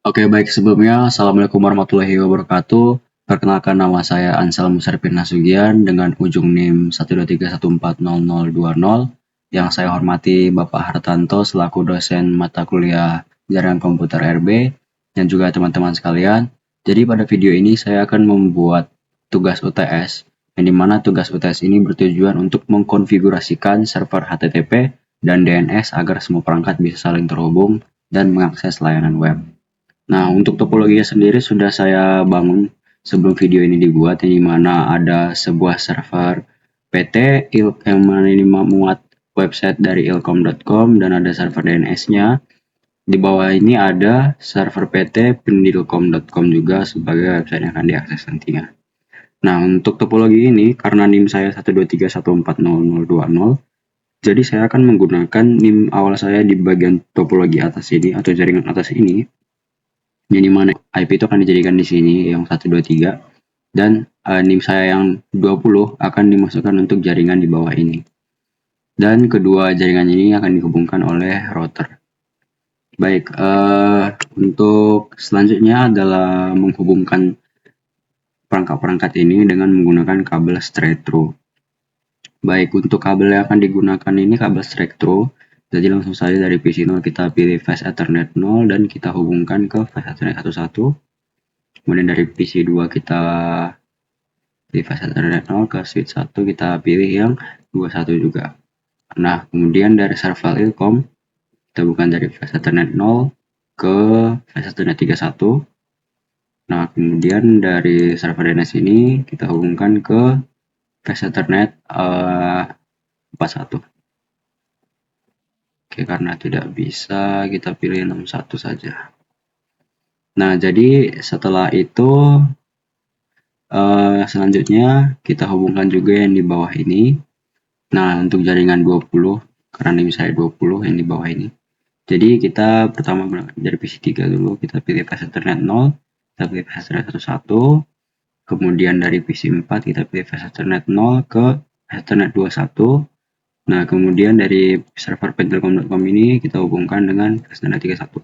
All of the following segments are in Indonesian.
Oke, baik sebelumnya, Assalamualaikum warahmatullahi wabarakatuh. Perkenalkan nama saya Ansel Musarpin Nasugian dengan ujung NIM 123140020 yang saya hormati Bapak Hartanto selaku dosen mata kuliah Jaringan Komputer RB dan juga teman-teman sekalian. Jadi pada video ini saya akan membuat tugas UTS yang dimana tugas UTS ini bertujuan untuk mengkonfigurasikan server HTTP dan DNS agar semua perangkat bisa saling terhubung dan mengakses layanan web. Nah, untuk topologinya sendiri sudah saya bangun sebelum video ini dibuat, yang dimana ada sebuah server PT yang mana ini memuat website dari ilkom.com dan ada server DNS-nya. Di bawah ini ada server PT pendilkom.com juga sebagai website yang akan diakses nantinya. Nah, untuk topologi ini karena NIM saya 123140020, jadi saya akan menggunakan NIM awal saya di bagian topologi atas ini atau jaringan atas ini, yang dimana IP itu akan dijadikan di sini yang 123 dan NIM saya yang 20 akan dimasukkan untuk jaringan di bawah ini. Dan kedua jaringan ini akan dihubungkan oleh router. Baik, untuk selanjutnya adalah menghubungkan perangkat-perangkat ini dengan menggunakan kabel straight through. Baik, untuk kabel yang akan digunakan ini kabel straight through. Jadi langsung saja dari PC 0 kita pilih fast Ethernet 0 dan kita hubungkan ke fast Ethernet 11. Kemudian dari PC 2 kita pilih fast Ethernet 0 ke switch 1 kita pilih yang 21 juga. Nah, kemudian dari server Ilkom kita bukan dari fast Ethernet 0 ke fast Ethernet 31. Nah, kemudian dari server DNS ini kita hubungkan ke fast Ethernet 41. Oke, karena tidak bisa kita pilih 61 saja. Nah, jadi setelah itu selanjutnya kita hubungkan juga yang di bawah ini. Nah, untuk jaringan 20 karena ini saya 20 yang di bawah ini. Jadi kita pertama dari PC 3 dulu, kita pilih fast Ethernet 0, kita pilih fast Ethernet 11. Kemudian dari PC 4 kita pilih fast Ethernet 0 ke fast Ethernet 21. Nah, kemudian dari server pentelkom.com ini kita hubungkan dengan fast Ethernet 31.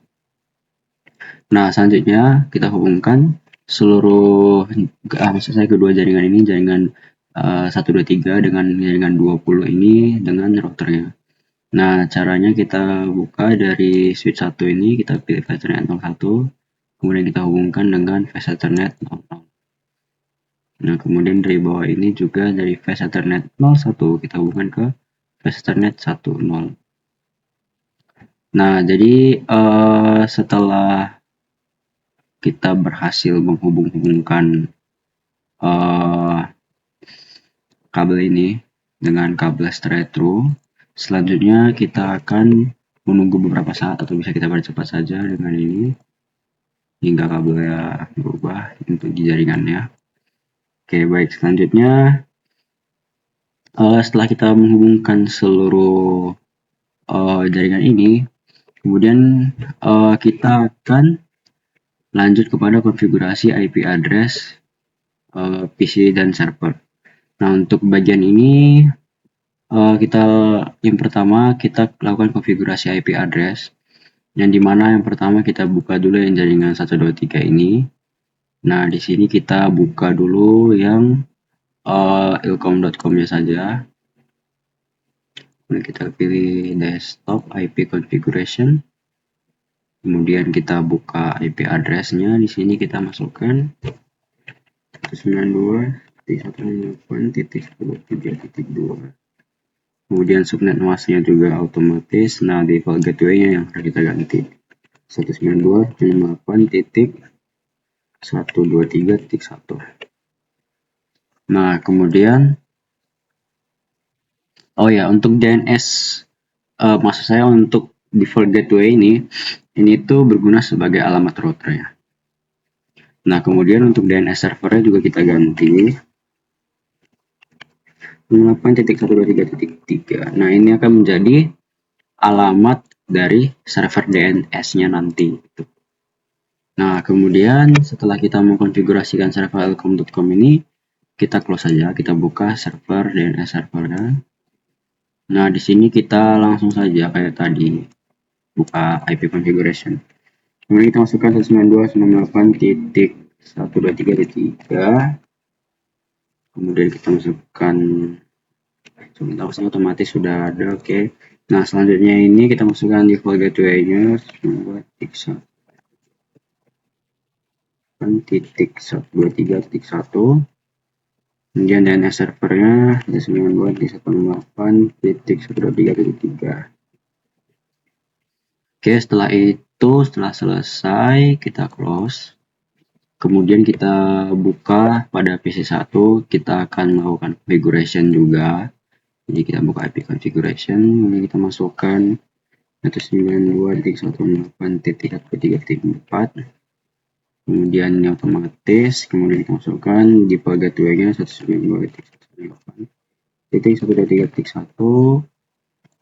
Nah, selanjutnya kita hubungkan seluruh maksud saya kedua jaringan ini, jaringan 123 dengan jaringan 20 ini dengan routernya. Nah, caranya kita buka dari switch 1 ini, kita pilih fast Ethernet 01, kemudian kita hubungkan dengan fast Ethernet 00. Nah, kemudian dari bawah ini juga dari fast Ethernet 01 kita hubungkan ke fast Ethernet 10. Nah, jadi setelah kita berhasil menghubungkan kabel ini dengan kabel straight through, selanjutnya kita akan menunggu beberapa saat atau bisa kita percepat saja dengan ini hingga kabelnya berubah untuk di jaringannya. Oke, baik, selanjutnya setelah kita menghubungkan seluruh jaringan ini, kemudian kita akan lanjut kepada konfigurasi IP address PC dan server. Nah, untuk bagian ini yang pertama kita lakukan konfigurasi IP address, yang dimana yang pertama kita buka dulu yang jaringan 123 ini. Nah, di sini kita buka dulu yang ilkom.com-nya saja. Kemudian kita pilih desktop IP configuration. Kemudian kita buka IP address-nya. Di sini kita masukkan 192.168.1.2. Kemudian subnet masknya juga otomatis. Nah, default gateway-nya yang harus kita ganti 192.168.123.1. Nah, kemudian untuk DNS, maksud saya untuk default gateway ini tuh berguna sebagai alamat router ya. Nah, kemudian untuk DNS servernya juga kita ganti 8.123.3. Nah, ini akan menjadi alamat dari server DNS-nya nanti. Nah, kemudian setelah kita mengkonfigurasikan server ilkom.com ini, kita close saja, kita buka server DNS servernya. Nah, di sini kita langsung saja kayak tadi buka IP configuration. Kemudian kita masukkan 192.168.123.3. Kemudian kita masukkan sebentar, otomatis sudah ada. Oke. Nah, selanjutnya ini kita masukkan default gateway-nya 192.168.123.1. Kemudian DNS servernya 192.168.123.3. Oke, setelah itu, setelah selesai, kita close. Kemudian kita buka pada PC1, kita akan melakukan configuration juga. Jadi kita buka IP configuration, kemudian kita masukkan 192.168.123.4. Kemudian ini otomatis, kemudian kita masukkan default gateway-nya 192.168.123.1.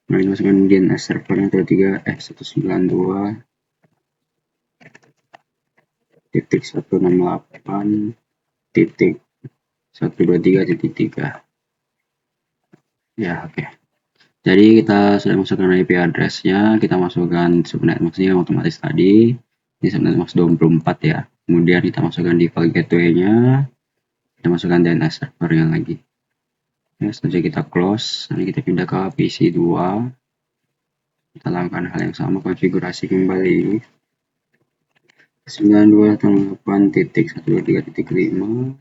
Kemudian masukkan DNS servernya 192.168.123.3. Ya, oke. Jadi kita sudah masukkan IP address-nya, kita masukkan subnet max-nya otomatis tadi. Ini subnet max 24 ya. Kemudian kita masukkan default gateway-nya, kita masukkan DNS server-nya lagi. Ya, selanjutnya kita close, nanti kita pindah ke PC 2. Kita lakukan hal yang sama, konfigurasi kembali 92.123.5.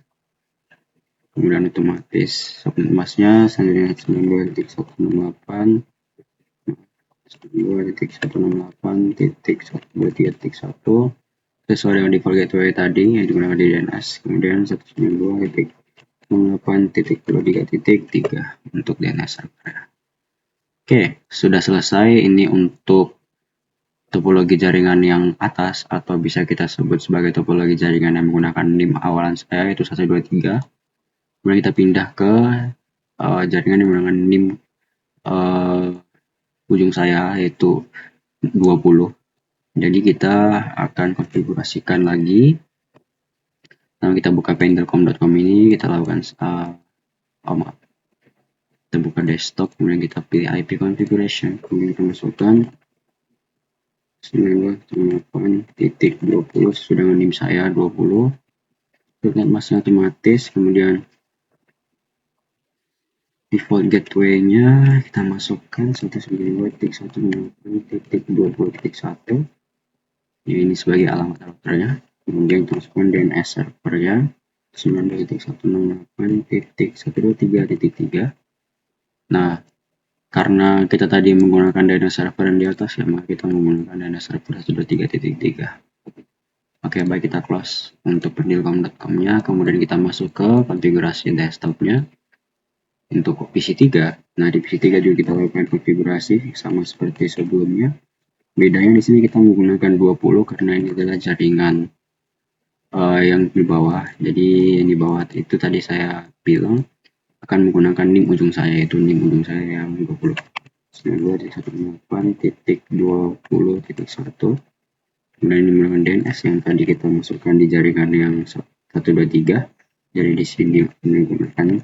Kemudian otomatis subnet mask-nya selanjutnya 92.168.123.1 sesuai dengan default gateway tadi yang digunakan di DNS. Kemudian 192.168.23.3 untuk DNS server. Oke, sudah selesai. Ini untuk topologi jaringan yang atas, atau bisa kita sebut sebagai topologi jaringan yang menggunakan NIM awalan saya yaitu 123. Kemudian kita pindah ke jaringan yang menggunakan NIM ujung saya yaitu 20. Jadi kita akan konfigurasikan lagi. Nah, kita buka paintercom.com ini, kita lakukan kita buka desktop, kemudian kita pilih IP configuration, kemudian kita masukkan 98.20 sesuai dengan NIM saya 20. Subnet mask-nya otomatis, kemudian default gateway-nya kita masukkan 192.168.20.1. Ini sebagai alamat routernya. Kemudian kita masukkan DNS servernya 92.168.123.3. Nah, karena kita tadi menggunakan DNS server yang di atas ya, maka kita menggunakan DNS server 123.3. Oke, baik, kita close untuk perdilcom.com-nya, kemudian kita masuk ke konfigurasi desktop-nya untuk PC3. Nah, di PC3 juga kita lakukan konfigurasi sama seperti sebelumnya. Bedanya di sini kita menggunakan 20 karena ini adalah jaringan yang di bawah. Jadi yang di bawah itu tadi saya bilang akan menggunakan NIM ujung saya, yaitu NIM ujung saya yang 20. 92.168.20.1. Kemudian ini menggunakan DNS yang tadi kita masukkan di jaringan yang 123. Jadi di sini menggunakan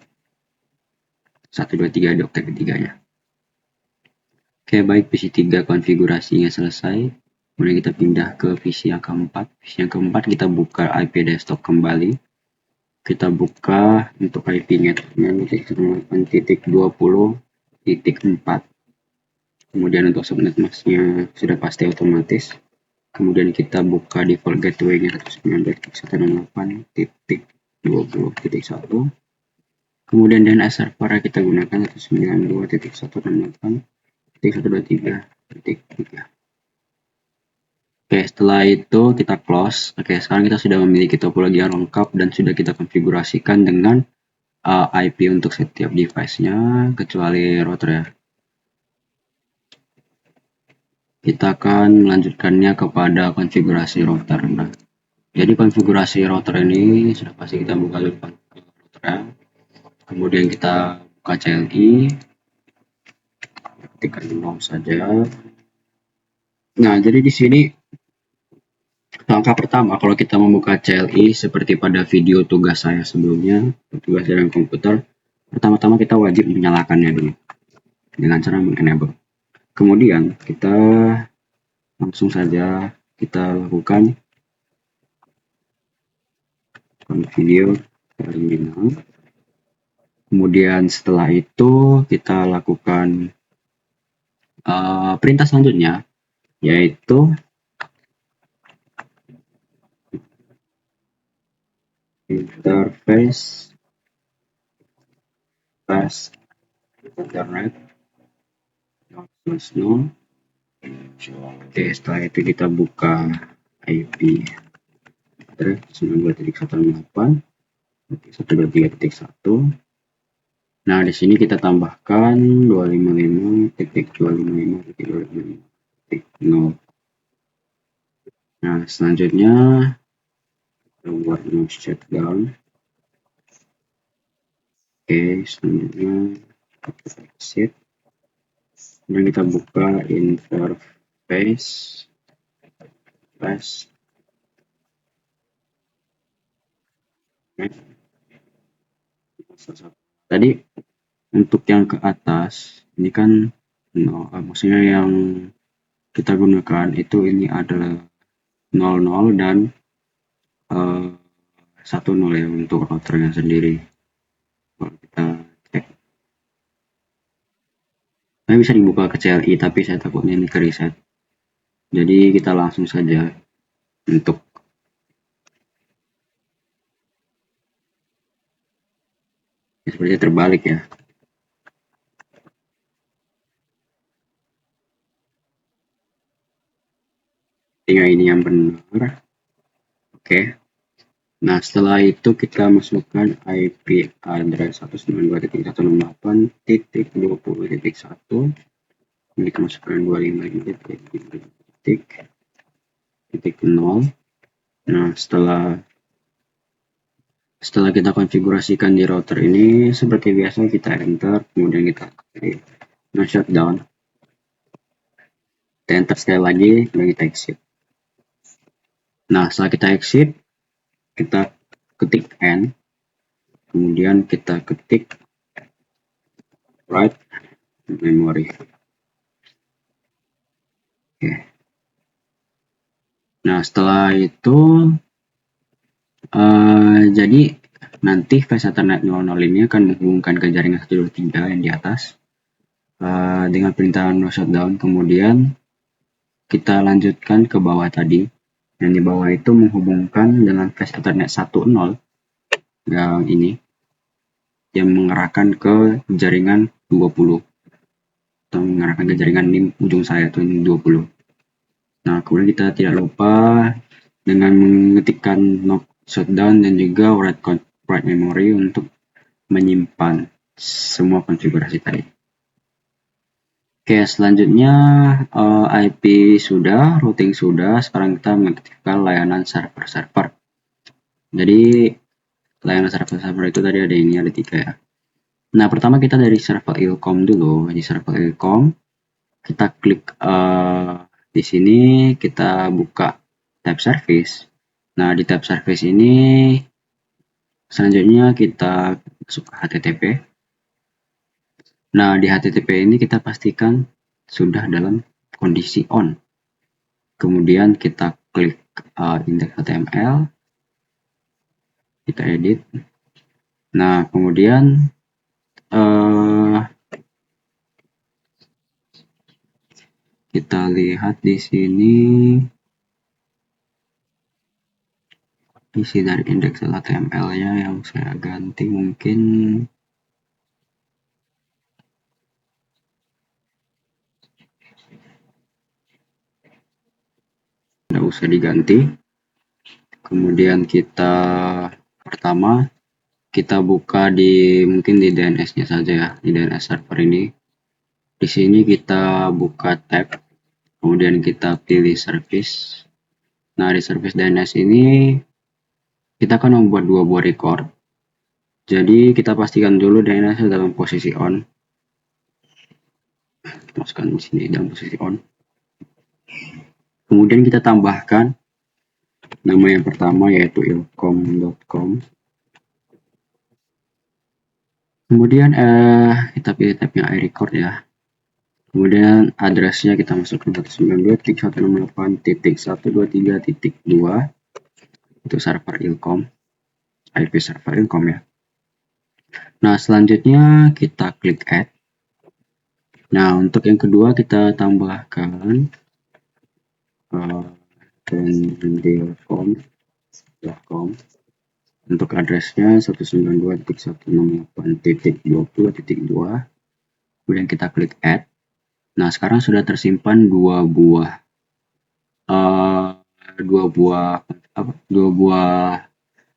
123 di oktet ketiganya. Oke, baik, PC3 konfigurasinya selesai. Kemudian kita pindah ke PC yang keempat. PC yang keempat kita buka IP desktop kembali. Kita buka untuk IP-nya 98.20.4. Kemudian untuk subnet mask-nya sudah pasti otomatis. Kemudian kita buka default gateway-nya 192.168.20.1. Kemudian DNS server kita gunakan 192.168.123.3. Oke, setelah itu kita close. Oke, sekarang kita sudah memiliki topologi yang lengkap dan sudah kita konfigurasikan dengan IP untuk setiap device-nya kecuali router ya. Kita akan melanjutkannya kepada konfigurasi router. Nah, jadi konfigurasi router ini sudah pasti kita buka dulu routernya. Kemudian kita buka CLI, ketikkan nom saja. Nah, jadi di sini langkah pertama kalau kita membuka CLI seperti pada video tugas saya sebelumnya, tugas jaringan komputer, pertama-tama kita wajib menyalakannya dulu dengan cara mengenable. Kemudian kita langsung saja kita lakukan video terminal. Kemudian setelah itu kita lakukan perintah selanjutnya, yaitu interface plus internet /null. Oke, setelah itu kita buka IP address 92.168.123.1. Nah, di sini kita tambahkan 255.255.255.0. Nah, selanjutnya kita buat no shutdown. Oke, selanjutnya kita exit. Dan kita buka interface plus tadi untuk yang ke atas ini kan maksudnya yang kita gunakan itu ini adalah 00 dan 10 ya untuk routernya sendiri. Kalau kita cek, nah, bisa dibuka ke CLI tapi saya takutnya ini ke reset, jadi kita langsung saja untuk sepertinya terbalik ya. Tinggal ini yang benar. Oke. Nah, setelah itu kita masukkan IP address 192.168.20.1. Ini kita masukkan 255.0. Nah, setelah kita konfigurasikan di router ini, seperti biasa kita enter, kemudian kita klik no shutdown. Kita enter sekali lagi, kemudian kita exit. Nah, setelah kita exit, kita ketik N, kemudian kita ketik write memory. Oke. Nah, setelah itu jadi nanti flash Ethernet 00 ini akan menghubungkan ke jaringan 123 yang di atas dengan perintah no shutdown. Kemudian kita lanjutkan ke bawah tadi, yang di bawah itu menghubungkan dengan flash Ethernet 10 yang ini, yang mengarahkan ke jaringan 20 atau mengarahkan ke jaringan ini ujung saya itu 20. Nah, kemudian kita tidak lupa dengan mengetikkan no shutdown dan juga write memory untuk menyimpan semua konfigurasi tadi. Oke, selanjutnya IP sudah, routing sudah, sekarang kita mengaktifkan layanan server-server. Jadi layanan server-server itu tadi ada ini, ada 3 ya. Nah, pertama kita dari server Ilkom dulu. Di server Ilkom kita klik di sini, kita buka tab service. Nah, di tab service ini selanjutnya kita masuk ke HTTP. Nah, di HTTP ini kita pastikan sudah dalam kondisi on. Kemudian kita klik index.html, kita edit. Nah, kemudian kita lihat di sini isi dari index.html-nya yang saya ganti mungkin tidak usah diganti. Kemudian kita pertama kita buka mungkin di DNS-nya saja ya, di DNS server ini. Di sini kita buka tab, kemudian kita pilih service. Nah, di service DNS ini kita akan membuat 2 buah record. Jadi kita pastikan dulu DNS dalam posisi on. Masukkan di sini dalam posisi on. Kemudian kita tambahkan nama yang pertama yaitu ilkom.com. Kemudian kita pilih tabnya iRecord ya. Kemudian addressnya kita masukkan 192.168.123.2, itu server Ilkom, IP server Ilkom ya. Nah, selanjutnya kita klik add. Nah, untuk yang kedua kita tambahkan trendilcom.com. Untuk addressnya 192.168.20.2. Kemudian kita klik add. Nah, sekarang sudah tersimpan dua buah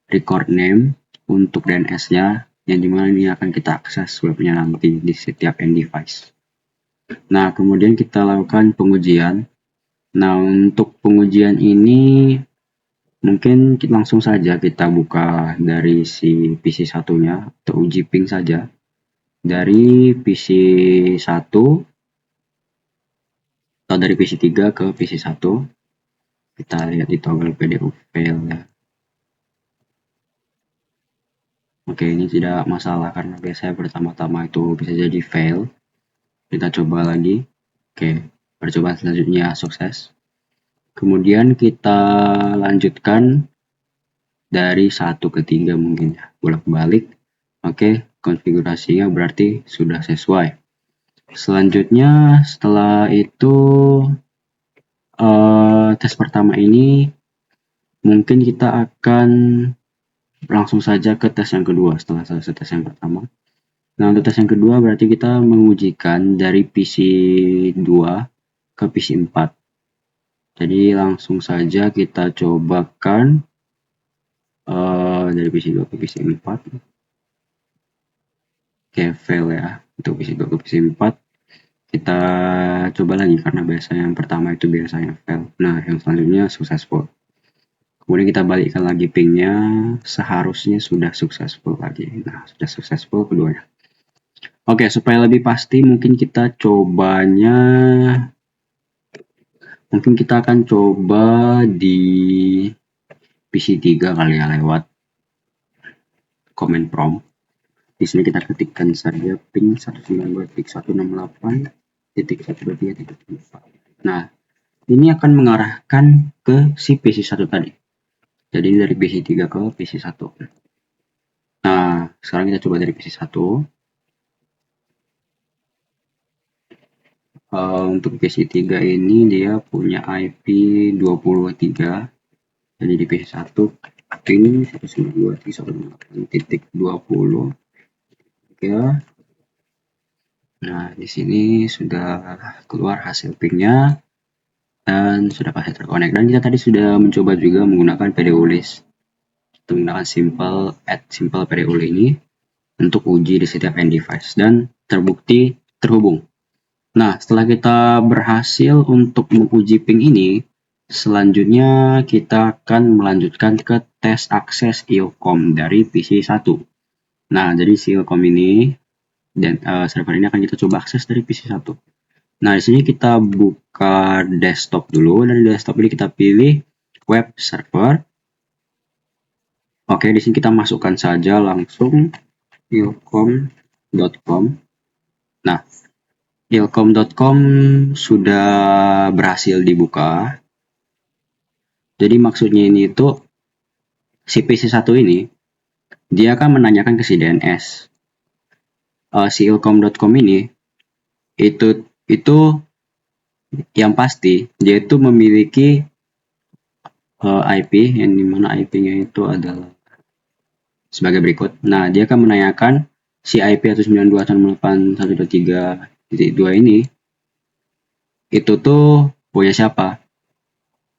record name untuk DNS-nya, yang dimana ini akan kita akses webnya nanti di setiap end device. Nah, kemudian kita lakukan pengujian. Nah, untuk pengujian ini mungkin langsung saja kita buka dari si PC satunya atau uji ping saja. Dari PC 1 atau dari PC 3 ke PC 1. Kita lihat di toggle PDU fail ya. Oke, ini tidak masalah karena biasanya pertama-tama itu bisa jadi fail. Kita coba lagi. Oke, percobaan selanjutnya sukses. Kemudian kita lanjutkan dari 1 ke 3 mungkin ya, bolak-balik. Oke, konfigurasinya berarti sudah sesuai. Selanjutnya setelah itu tes pertama ini mungkin kita akan langsung saja ke tes yang kedua setelah selesai tes yang pertama. Nah, untuk tes yang kedua berarti kita mengujikan dari PC 2 ke PC 4. Jadi langsung saja kita cobakan dari PC 2 ke PC 4. Oke, fail ya. Untuk PC 2 ke PC 4. Kita coba lagi karena biasanya yang pertama itu biasanya fail. Nah, yang selanjutnya successful. Kemudian kita balikkan lagi pingnya, seharusnya sudah successful lagi. Nah, sudah successful keduanya. Oke, supaya lebih pasti mungkin kita akan coba di PC 3 kali ya, lewat command prompt. Di sini kita ketikkan saja ping 192.168.123.4. Nah, ini akan mengarahkan ke si PC 1 tadi. Jadi dari PC 3 ke PC 1. Nah, sekarang kita coba dari PC 1. Untuk PC 3 ini dia punya IP 23. Jadi di PC 1 ping 192.168.20. Ya. Nah, di sini sudah keluar hasil pingnya dan sudah pasti terkonek. Dan kita tadi sudah mencoba juga menggunakan PDU list. Kita menggunakan simple PDU ini untuk uji di setiap end device dan terbukti terhubung. Nah, setelah kita berhasil untuk menguji ping ini, selanjutnya kita akan melanjutkan ke tes akses Ilkom dari PC 1. Nah, jadi si Ilkom ini dan server ini akan kita coba akses dari PC 1. Nah, di sini kita buka desktop dulu, dan di desktop ini kita pilih web server. Oke, di sini kita masukkan saja langsung ilkom.com. Nah, ilkom.com sudah berhasil dibuka. Jadi maksudnya ini itu si PC 1 ini dia akan menanyakan ke si DNS. Si ilkom.com ini itu yang pasti dia itu memiliki IP yang dimana IP-nya itu adalah sebagai berikut. Nah, dia akan menanyakan si IP 192.168.123.2 ini itu tuh punya siapa,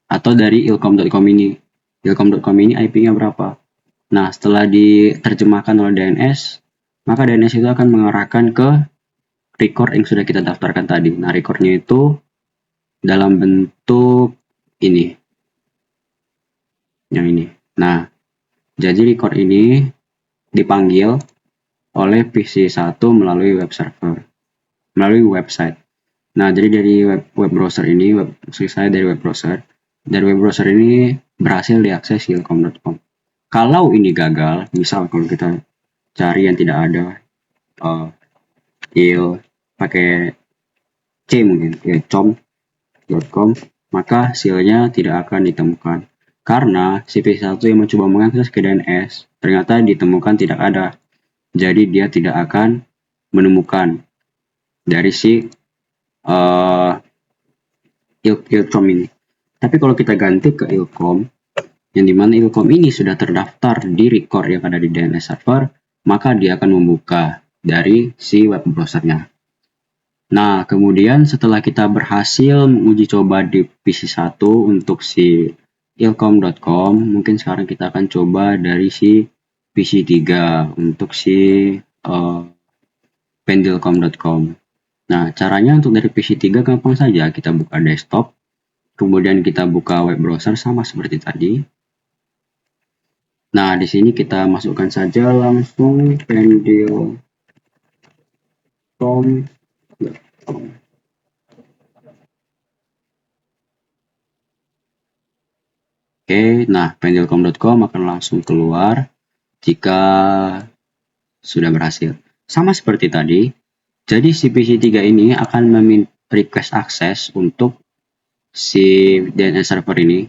atau dari ilkom.com ini. Ilkom.com ini IP-nya berapa. Nah, setelah diterjemahkan oleh DNS, maka DNS itu akan mengarahkan ke record yang sudah kita daftarkan tadi. Nah, recordnya itu dalam bentuk ini, yang ini. Nah, jadi record ini dipanggil oleh PC 1 melalui web server, melalui website. Nah, jadi dari web browser ini, dari web browser ini berhasil diakses ilkom.com. Kalau ini gagal, misal kalau kita cari yang tidak ada pakai C mungkin, ilcom.com, maka hasilnya tidak akan ditemukan. Karena si PC1 yang mencoba mengakses ke DNS ternyata ditemukan tidak ada. Jadi dia tidak akan menemukan dari si ilcom ini. Tapi kalau kita ganti ke ilcom, yang dimana ilcom ini sudah terdaftar di record yang ada di DNS server, maka dia akan membuka dari si web browsernya. Nah, kemudian setelah kita berhasil menguji coba di PC1 untuk si ilcom.com, mungkin sekarang kita akan coba dari si PC3 untuk si pendulcom.com. Nah, caranya untuk dari PC3 gampang saja. Kita buka desktop, kemudian kita buka web browser sama seperti tadi. Nah, di sini kita masukkan saja langsung pendulcom.com. Oke, nah pendulcom.com akan langsung keluar jika sudah berhasil. Sama seperti tadi, jadi si PC3 ini akan meminta request akses untuk si DNS server ini.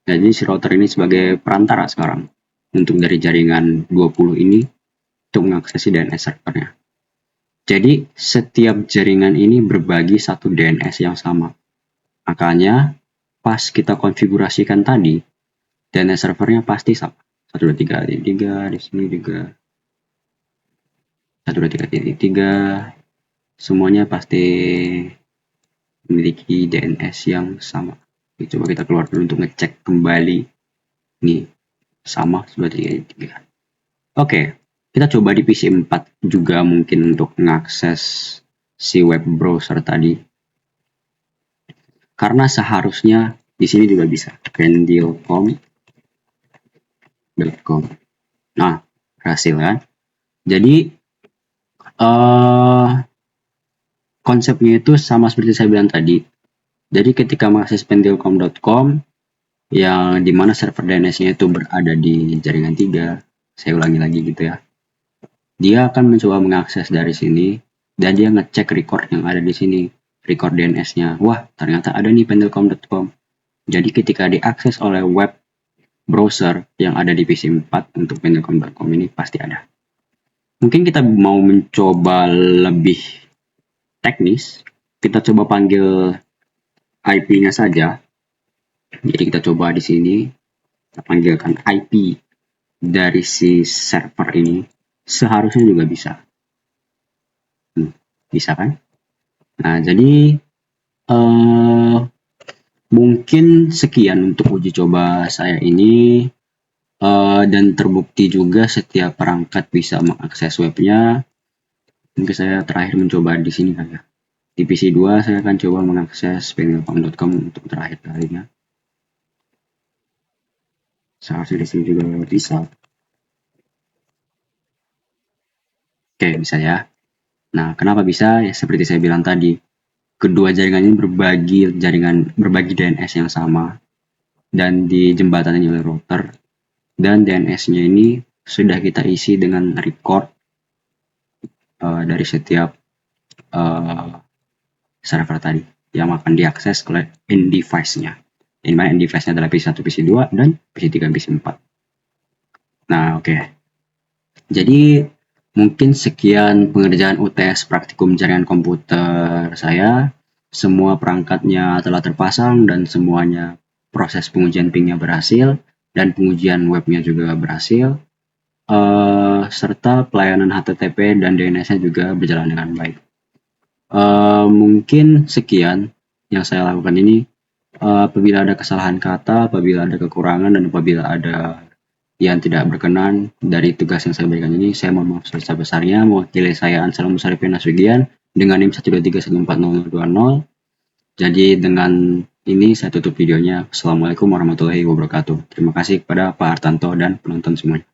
Jadi si router ini sebagai perantara sekarang untuk dari jaringan 20 ini untuk mengakses si DNS servernya. Jadi setiap jaringan ini berbagi satu DNS yang sama. Makanya pas kita konfigurasikan tadi, DNS servernya pasti sama. 123.3 di sini juga 123.3, semuanya pasti memiliki DNS yang sama. Coba kita keluar dulu untuk ngecek kembali. Nih, sama 123.3. Oke, kita coba di PC 4 juga mungkin untuk mengakses si web browser tadi. Karena seharusnya di sini juga bisa pendulcom.com. Nah, berhasil kan? Jadi konsepnya itu sama seperti saya bilang tadi. Jadi ketika mengakses pendulcom.com yang dimana server DNS-nya itu berada di jaringan 3, saya ulangi lagi gitu ya. Dia akan mencoba mengakses dari sini dan dia ngecek record yang ada di sini, record DNS-nya. Wah, ternyata ada nih pendulcom.com. Jadi ketika diakses oleh web browser yang ada di PC 4 untuk pendulcom.com ini pasti ada. Mungkin kita mau mencoba lebih teknis, kita coba panggil IP-nya saja. Jadi kita coba di sini, kita panggilkan IP dari si server ini. Seharusnya juga bisa. Bisa kan? Nah, jadi mungkin sekian untuk uji coba saya ini. Dan terbukti juga setiap perangkat bisa mengakses webnya. Mungkin saya terakhir mencoba di sini saja. Di PC 2 saya akan coba mengakses pendulcom.com untuk terakhir kalinya. Seharusnya di sini juga bisa. Oke, bisa ya. Nah, kenapa bisa? Ya seperti saya bilang tadi, kedua jaringan ini berbagi DNS yang sama dan dijembatani oleh router, dan DNS-nya ini sudah kita isi dengan record dari setiap server tadi yang akan diakses oleh end device-nya. Ini mana end device-nya adalah PC1, PC2, dan PC3, PC4. Nah, oke. Jadi mungkin sekian pengerjaan UTS praktikum jaringan komputer saya. Semua perangkatnya telah terpasang dan semuanya proses pengujian ping-nya berhasil dan pengujian webnya juga berhasil. Serta pelayanan HTTP dan DNS-nya juga berjalan dengan baik. Mungkin sekian yang saya lakukan ini. Apabila ada kesalahan kata, apabila ada kekurangan, dan apabila ada yang tidak berkenan dari tugas yang saya berikan ini, saya mohon maaf sebesar-besarnya. Mewakili saya Ansel Musarifin Nasugian dengan NIM 123140020. Jadi dengan ini saya tutup videonya. Assalamualaikum warahmatullahi wabarakatuh. Terima kasih kepada Pak Hartanto dan penonton semuanya.